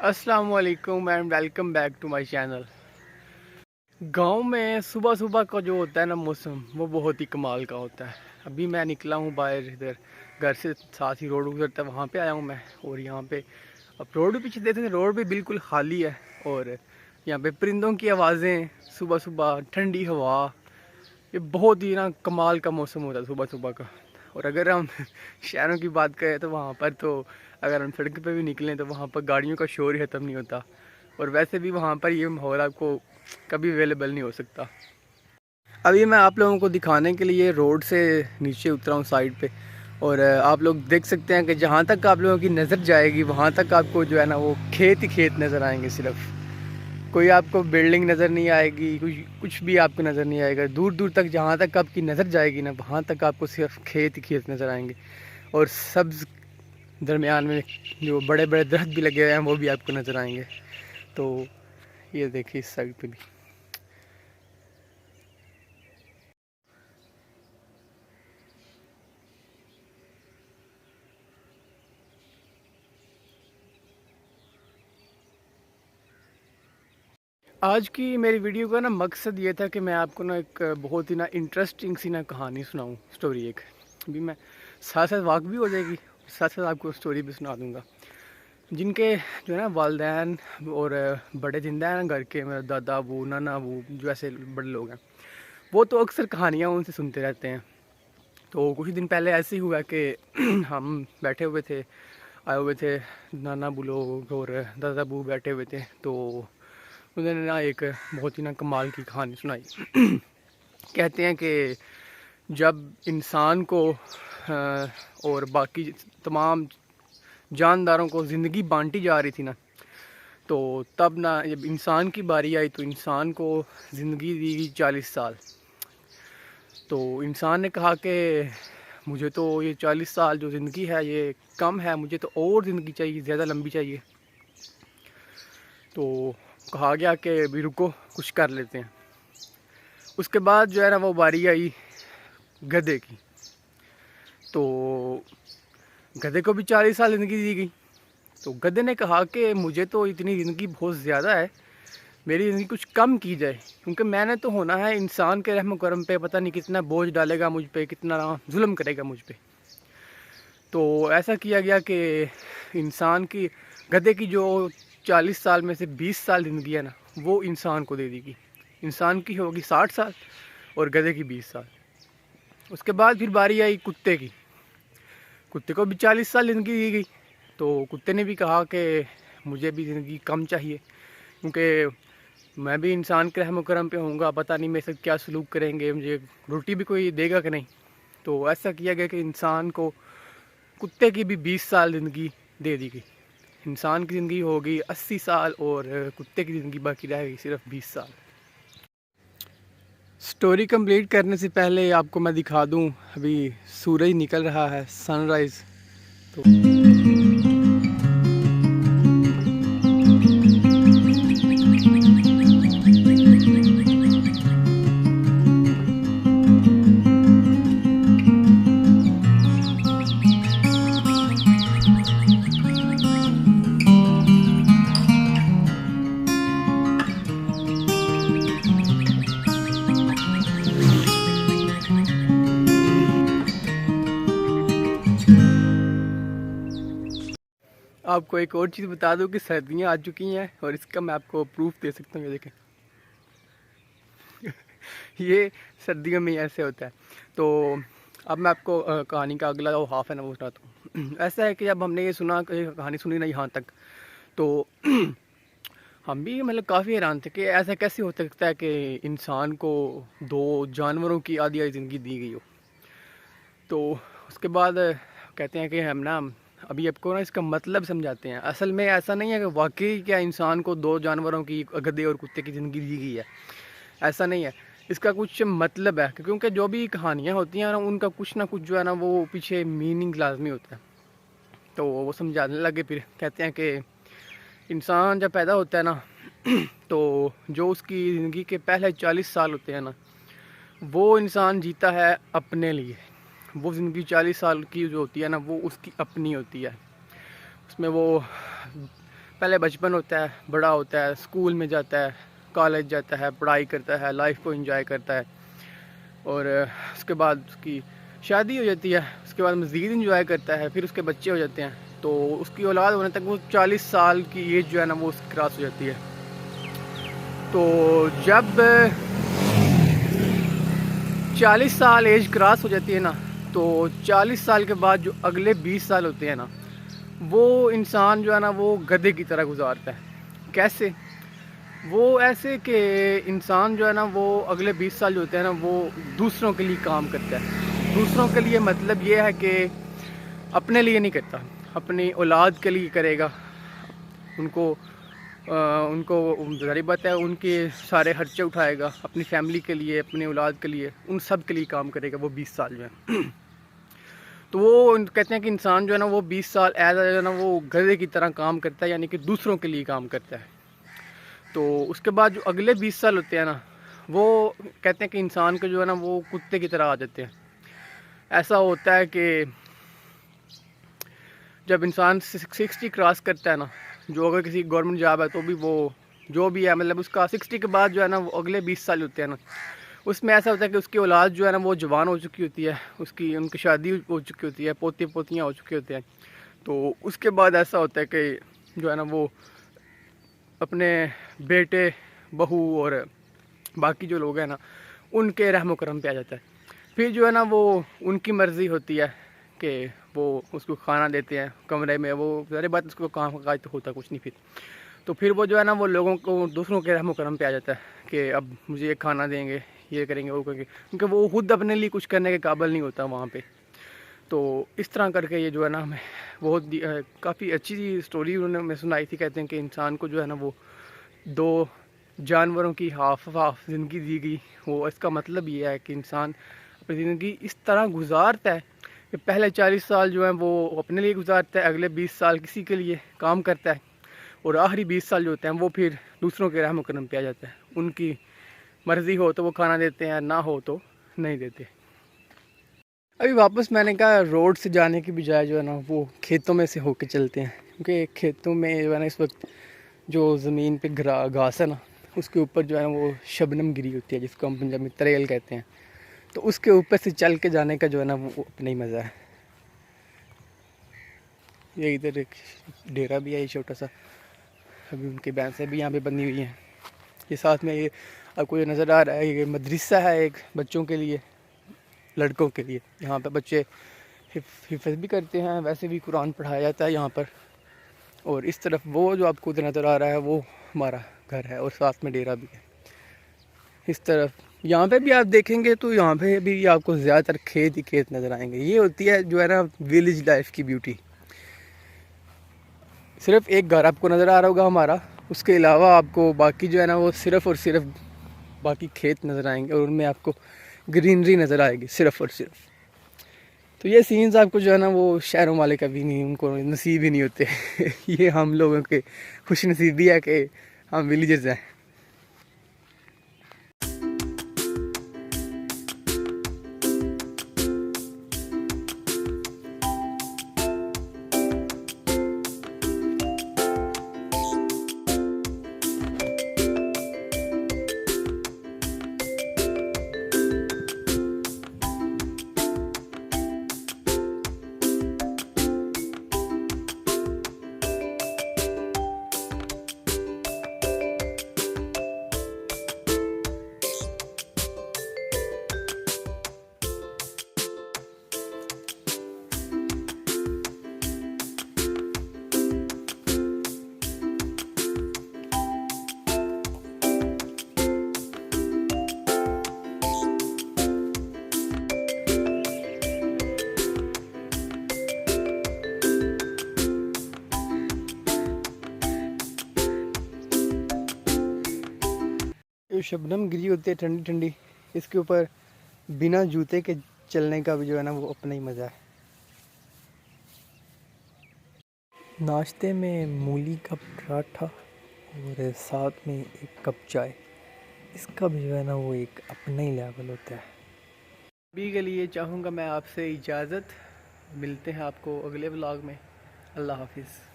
अस्सलाम वालेकुम and welcome back to my channel. गांव में सुबह सुबह का जो होता है ना मौसम, वो बहुत ही कमाल का होता है। अभी मैं निकला हूँ बाहर, इधर घर से साथ ही रोड गुजरता है, वहाँ पे आया हूँ मैं। और यहाँ पे अब रोड भी पीछे देखते हैं, रोड भी बिल्कुल खाली है। और यहाँ पे परिंदों की आवाज़ें, सुबह सुबह ठंडी हवा, ये बहुत ही ना कमाल का मौसम होता है सुबह सुबह का। और अगर हम शहरों की बात करें तो वहाँ पर तो अगर हम सड़क पे भी निकलें तो वहाँ पर गाड़ियों का शोर ही ख़त्म नहीं होता। और वैसे भी वहाँ पर ये माहौल आपको कभी अवेलेबल नहीं हो सकता। अभी मैं आप लोगों को दिखाने के लिए रोड से नीचे उतरा हूँ साइड पे। और आप लोग देख सकते हैं कि जहाँ तक आप लोगों की नज़र जाएगी वहाँ तक आपको जो है ना वो खेत ही खेत नज़र आएंगे। सिर्फ कोई आपको बिल्डिंग नज़र नहीं आएगी, कुछ कुछ भी आपको नज़र नहीं आएगा। दूर दूर तक जहाँ तक आपकी नज़र जाएगी ना वहाँ तक आपको सिर्फ खेत ही खेत नज़र आएंगे। और सब्ज़ दरमियान में जो बड़े बड़े दरख्त भी लगे हुए हैं वो भी आपको नज़र आएंगे। तो ये देखिए इस साइड पे भी। आज की मेरी वीडियो का ना मकसद ये था कि मैं आपको ना एक बहुत ही ना इंटरेस्टिंग सी ना कहानी सुनाऊं, स्टोरी एक। अभी मैं साथ साथ वॉक भी हो जाएगी, साथ साथ आपको स्टोरी भी सुना दूंगा। जिनके जो है ना वालदैन और बड़े जिंदा हैं ना घर के, मेरे दादा अबू नाना अबू जो ऐसे बड़े लोग हैं, वो तो अक्सर कहानियाँ उनसे सुनते रहते हैं। तो कुछ दिन पहले ऐसे ही हुआ कि हम बैठे हुए थे, आए हुए थे नाना अबू लोग और दादा अबू बैठे हुए थे। तो उन्होंने ना एक बहुत ही ना कमाल की कहानी सुनाई। कहते हैं कि जब इंसान को और बाकी तमाम जानदारों को ज़िंदगी बांटी जा रही थी ना, तो तब ना जब इंसान की बारी आई तो इंसान को ज़िंदगी दी गई 40 साल। तो इंसान ने कहा कि मुझे तो ये 40 साल जो ज़िंदगी है ये कम है, मुझे तो और ज़िंदगी चाहिए, ज़्यादा लंबी चाहिए। तो कहा गया कि अभी रुको, कुछ कर लेते हैं। उसके बाद जो है ना वो बारी आई गधे की। तो गधे को भी 40 साल ज़िंदगी दी गई। तो गधे ने कहा कि मुझे तो इतनी ज़िंदगी बहुत ज़्यादा है, मेरी ज़िंदगी कुछ कम की जाए, क्योंकि मैंने तो होना है इंसान के रहम करम पे, पता नहीं कितना बोझ डालेगा मुझ पे, कितना जुल्म करेगा मुझ पे। तो ऐसा किया गया कि इंसान की, गधे की जो 40 साल में से 20 साल ज़िंदगी है ना वो इंसान को दे दी गई। इंसान की होगी 60 साल और गधे की 20 साल। उसके बाद फिर बारी आई कुत्ते की। कुत्ते को भी 40 साल ज़िंदगी दी गई। तो कुत्ते ने भी कहा कि मुझे भी ज़िंदगी कम चाहिए, क्योंकि मैं भी इंसान के रहम करम पे होऊंगा, पता नहीं मेरे साथ क्या सलूक करेंगे, मुझे रोटी भी कोई देगा कि नहीं। तो ऐसा किया गया कि इंसान को कुत्ते की भी 20 साल ज़िंदगी दे दी गई। इंसान की ज़िंदगी होगी 80 साल और कुत्ते की ज़िंदगी बाकी रहेगी सिर्फ 20 साल। स्टोरी कंप्लीट करने से पहले आपको मैं दिखा दूं, अभी सूरज निकल रहा है, सनराइज़। तो आपको एक और चीज़ बता दूं कि सर्दियां आ चुकी हैं और इसका मैं आपको प्रूफ दे सकता हूँ। ये देखें, ये सर्दियों में ऐसे होता है। तो अब मैं आपको कहानी का अगला जो हाफ है ना वो सुनाता हूँ। ऐसा है कि जब हमने ये सुना, कहानी सुनी ना यहाँ तक, तो हम भी मतलब काफ़ी हैरान थे कि ऐसा कैसे हो सकता है कि इंसान को दो जानवरों की आधी आधी ज़िंदगी दी गई हो। तो उसके बाद कहते हैं कि हम ना अभी आपको ना इसका मतलब समझाते हैं। असल में ऐसा नहीं है कि वाकई क्या इंसान को दो जानवरों की, गधे और कुत्ते की ज़िंदगी दी गई है, ऐसा नहीं है। इसका कुछ मतलब है, क्योंकि जो भी कहानियाँ होती हैं ना उनका कुछ ना कुछ जो है ना वो पीछे मीनिंग लाजमी होता है। तो वो समझाने लगे, फिर कहते हैं कि इंसान जब पैदा होता है ना तो जो उसकी ज़िंदगी के पहले 40 साल होते हैं ना वो इंसान जीता है अपने लिए। वो ज़िंदगी 40 साल की जो होती है ना वो उसकी अपनी होती है। उसमें वो पहले बचपन होता है, बड़ा होता है, स्कूल में जाता है, कॉलेज जाता है, पढ़ाई करता है, लाइफ को एंजॉय करता है, और उसके बाद उसकी शादी हो जाती है, उसके बाद मज़ीद एंजॉय करता है, फिर उसके बच्चे हो जाते हैं, तो उसकी औलाद होने तक वो 40 साल की एज जो है ना वो उसकी क्रॉस हो जाती है। तो जब 40 साल एज क्रॉस हो जाती है ना, तो 40 साल के बाद जो अगले 20 साल होते हैं ना, वो इंसान जो है ना वो गधे की तरह गुजारता है। कैसे? वो ऐसे कि इंसान जो है ना वो अगले 20 साल जो होते हैं ना वो दूसरों के लिए काम करता है। दूसरों के लिए मतलब ये है कि अपने लिए नहीं करता, अपनी औलाद के लिए करेगा। उनको उनको ज़ाहिर बात है उनके सारे खर्चे उठाएगा, अपनी फैमिली के लिए, अपनी औलाद के लिए, उन सब के लिए काम करेगा वो 20 साल जो है। तो वो कहते हैं कि इंसान जो है ना वो 20 साल एज जो है ना वो गधे की तरह काम करता है, यानी कि दूसरों के लिए काम करता है। तो उसके बाद जो अगले 20 साल होते हैं ना, वो कहते हैं कि इंसान को जो है ना वो कुत्ते की तरह आ जाते हैं। ऐसा होता है कि जब इंसान 60 क्रॉस करता है ना, जो अगर किसी गवर्नमेंट जॉब है तो भी वो जो भी है मतलब उसका 60 के बाद जो है ना वो अगले 20 साल होते हैं ना, उसमें ऐसा होता है कि उसकी औलाद जो है ना वो जवान हो चुकी होती है, उनकी शादी हो चुकी होती है, पोते पोतियाँ हो चुके होते हैं। तो उसके बाद ऐसा होता है कि जो है ना वो अपने बेटे, बहू और बाकी जो लोग हैं ना उनके रहमो करम पे आ जाता है। फिर जो है ना वो उनकी मर्ज़ी होती है कि वो उसको खाना देते हैं कमरे में, वो सारी बात उसको काम काज तो होता कुछ नहीं। फिर वो जो है ना वो लोगों को दूसरों के रहमो करम पे आ जाता है कि अब मुझे ये खाना देंगे, ये करेंगे, वो करेंगे, क्योंकि वो खुद अपने लिए कुछ करने के काबिल नहीं होता वहाँ पे। तो इस तरह करके ये जो है ना हमें बहुत काफ़ी अच्छी स्टोरी उन्होंने हमें सुनाई थी। कहते हैं कि इंसान को जो है ना वो दो जानवरों की हाफ ज़िंदगी दी गई। वो इसका मतलब ये है कि इंसान अपनी ज़िंदगी इस तरह गुजारता है कि पहले 40 साल जो है वो अपने लिए गुजारता है, अगले 20 साल किसी के लिए काम करता है, और आखिरी 20 साल जो होते हैं वो फिर दूसरों के रहम करम पे आ जाता है। उनकी मर्ज़ी हो तो वो खाना देते हैं, ना हो तो नहीं देते। अभी वापस मैंने कहा रोड से जाने की बजाय जो है ना वो खेतों में से होके चलते हैं, क्योंकि खेतों में जो है ना इस वक्त जो ज़मीन पे घास है ना उसके ऊपर जो है ना वो शबनम गिरी होती है, जिसको हम पंजाबी में तरेल कहते हैं। तो उसके ऊपर से चल के जाने का जो है ना वो अपना ही मज़ा है। ये इधर एक डेरा भी है, ये छोटा सा, अभी उनकी भैंसें भी यहाँ पे बंधी हुई हैं। ये साथ में ये आपको जो नज़र आ रहा है ये मदरसा है एक बच्चों के लिए, लड़कों के लिए। यहाँ पे बच्चे हिफ्ज़ भी करते हैं, वैसे भी कुरान पढ़ाया जाता है यहाँ पर। और इस तरफ वो जो आपको उधर नज़र आ रहा है वो हमारा घर है, और साथ में डेरा भी है। इस तरफ यहाँ पे भी आप देखेंगे तो यहाँ पे भी आपको ज़्यादातर खेत ही खेत नज़र आएंगे। ये होती है जो है ना विलेज लाइफ की ब्यूटी। सिर्फ एक घर आपको नज़र आ रहा होगा हमारा, उसके अलावा आपको बाकी जो है ना वो सिर्फ़ और सिर्फ बाकी खेत नज़र आएंगे, और उनमें आपको ग्रीनरी नज़र आएगी सिर्फ़ और सिर्फ। तो ये सीन्स आपको जो है ना वो शहरों वाले कभी नहीं, उनको नसीब ही नहीं होते। ये हम लोगों के खुश नसीबी है कि हम विलेजर्स हैं। जो शबनम गिरी होती है ठंडी ठंडी, इसके ऊपर बिना जूते के चलने का भी जो है ना वो अपना ही मज़ा है। नाश्ते में मूली का पराठा और साथ में एक कप चाय, इसका भी जो है ना वो एक अपना ही लेवल होता है। अभी के लिए चाहूँगा मैं आपसे इजाज़त, मिलते हैं आपको अगले व्लॉग में। अल्लाह हाफिज़।